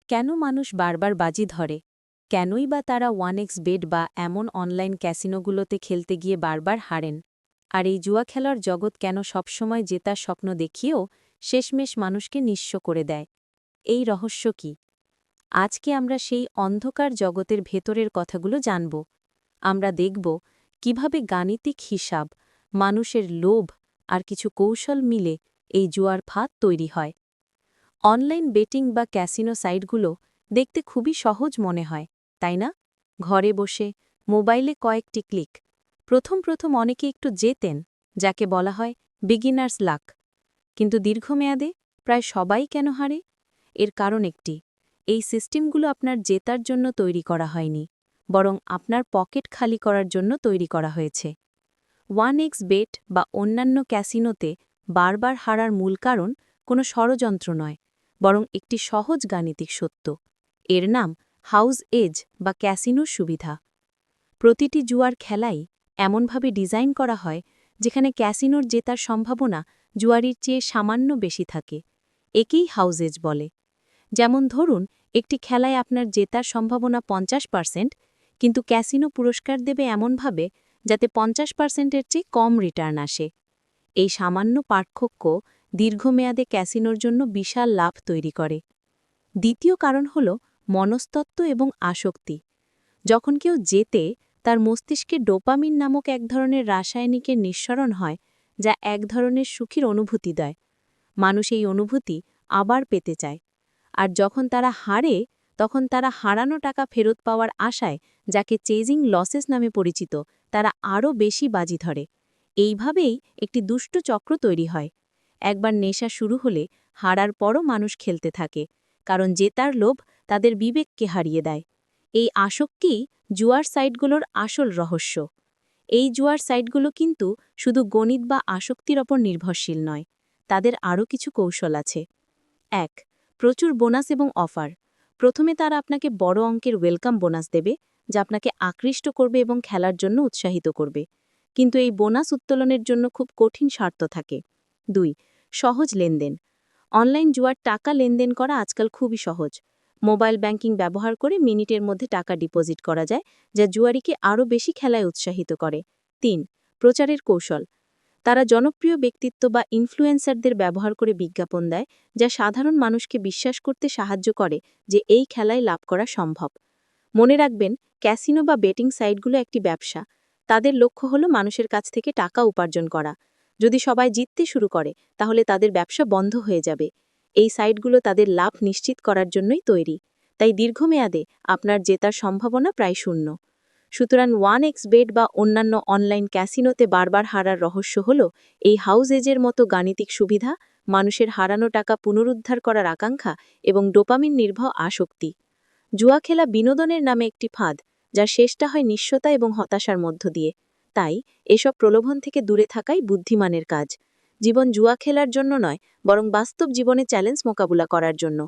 কেন মানুষ বারবার বাজি ধরে? কেনই বা তারা 1xBet বা এমন অনলাইন ক্যাসিনোগুলোতে খেলতে গিয়ে বারবার হারেন? আর এই জুয়া খেলার জগৎ কেন সবসময় জেতার স্বপ্ন দেখিয়েও শেষমেশ মানুষকে নিঃস্ব করে দেয়? এই রহস্য কি? আজকে আমরা সেই অন্ধকার জগতের ভেতরের কথাগুলো জানব। আমরা দেখব কিভাবে গাণিতিক হিসাব, মানুষের লোভ আর কিছু কৌশল মিলে এই জুয়ার ফাঁদ তৈরি হয়। অনলাইন বেটিং বা ক্যাসিনো সাইটগুলো দেখতে খুবই সহজ মনে হয়, তাই না? ঘরে বসে মোবাইলে কয়েকটি ক্লিক। প্রথম অনেকে একটু জেতেন, যাকে বলা হয় বিগিনার্স লাক। কিন্তু দীর্ঘমেয়াদে প্রায় সবাই কেন হারে? এর কারণ একটি, এই সিস্টেমগুলো আপনার জেতার জন্য তৈরি করা হয়নি, বরং আপনার পকেট খালি করার জন্য তৈরি করা হয়েছে। 1xBet বা অন্যান্য ক্যাসিনোতে বারবার হারার মূল কারণ কোনো ষড়যন্ত্র নয়, বরং একটি সহজ গাণিতিক সত্য। এর নাম হাউস এজ বা ক্যাসিনোর সুবিধা। প্রতিটি জুয়ার খেলাই এমনভাবে ডিজাইন করা হয় যেখানে ক্যাসিনোর জেতার সম্ভাবনা জুয়ারির চেয়ে সামান্য বেশি থাকে। একেই হাউস এজ বলে। যেমন ধরুন, একটি খেলায় আপনার জেতার সম্ভাবনা 50%, কিন্তু ক্যাসিনো পুরস্কার দেবে এমনভাবে যাতে 50%-এর চেয়ে কম রিটার্ন আসে। এই সামান্য পার্থক্য দীর্ঘমেয়াদে ক্যাসিনোর জন্য বিশাল লাভ তৈরি করে। দ্বিতীয় কারণ হল মনস্তত্ত্ব এবং আসক্তি। যখন কেউ জেতে, তার মস্তিষ্কে ডোপামিন নামক এক ধরনের রাসায়নিকের নিঃসরণ হয়, যা এক ধরনের সুখের অনুভূতি দেয়। মানুষ এই অনুভূতি আবার পেতে চায়। আর যখন তারা হারে, তখন তারা হারানো টাকা ফেরত পাওয়ার আশায়, যাকে চেজিং লসেস নামে পরিচিত, তারা আরও বেশি বাজি ধরে। এইভাবেই একটি দুষ্ট চক্র তৈরি হয়। একবার নেশা শুরু হলে হারার পরও মানুষ খেলতে থাকে, কারণ জেতার লোভ তাদের বিবেককে হারিয়ে দেয়। এই আসক্তিই জুয়ার সাইটগুলোর আসল রহস্য। এই জুয়ার সাইটগুলো কিন্তু শুধু গণিত বা আসক্তির ওপর নির্ভরশীল নয়, তাদের আরও কিছু কৌশল আছে। ১. প্রচুর বোনাস এবং অফার। প্রথমে তারা আপনাকে বড় অঙ্কের ওয়েলকাম বোনাস দেবে, যা আপনাকে আকৃষ্ট করবে এবং খেলার জন্য উৎসাহিত করবে। কিন্তু এই বোনাস উত্তোলনের জন্য খুব কঠিন শর্ত থাকে। ২. সহজ লেনদেন। অনলাইন জুয়ার টাকা লেনদেন করা আজকাল খুবই সহজ। মোবাইল ব্যাংকিং ব্যবহার করে মিনিটের মধ্যে টাকা ডিপোজিট করা যায়, যা জুয়ারিকে আরও বেশি খেলায় উৎসাহিত করে। ৩. প্রচারের কৌশল। তারা জনপ্রিয় ব্যক্তিত্ব বা ইনফ্লুয়েন্সারদের ব্যবহার করে বিজ্ঞাপন দেয়, যা সাধারণ মানুষকে বিশ্বাস করতে সাহায্য করে যে এই খেলায় লাভ করা সম্ভব। মনে রাখবেন, ক্যাসিনো বা বেটিং সাইটগুলো একটি ব্যবসা। তাদের লক্ষ্য হল মানুষের কাছ থেকে টাকা উপার্জন করা। যদি সবাই জিততে শুরু করে, তাহলে তাদের ব্যবসা বন্ধ হয়ে যাবে। এই সাইটগুলো তাদের লাভ নিশ্চিত করার জন্যই তৈরি। তাই দীর্ঘমেয়াদে আপনার জেতার সম্ভাবনা প্রায় শূন্য। সুতরাং 1xBet বা অন্যান্য অনলাইন ক্যাসিনোতে বারবার হারার রহস্য হল এই হাউস এজের মতো গাণিতিক সুবিধা, মানুষের হারানো টাকা পুনরুদ্ধার করার আকাঙ্ক্ষা এবং ডোপামিন নির্ভর আসক্তি। জুয়া খেলা বিনোদনের নামে একটি ফাঁদ, যার শেষটা হয় নিঃস্বতা এবং হতাশার মধ্য দিয়ে। তাই এসব প্রলোভন থেকে দূরে থাকাই বুদ্ধিমানের কাজ। জীবন জুয়া খেলার জন্য নয়, বরং বাস্তব জীবনে চ্যালেঞ্জ মোকাবিলা করার জন্য।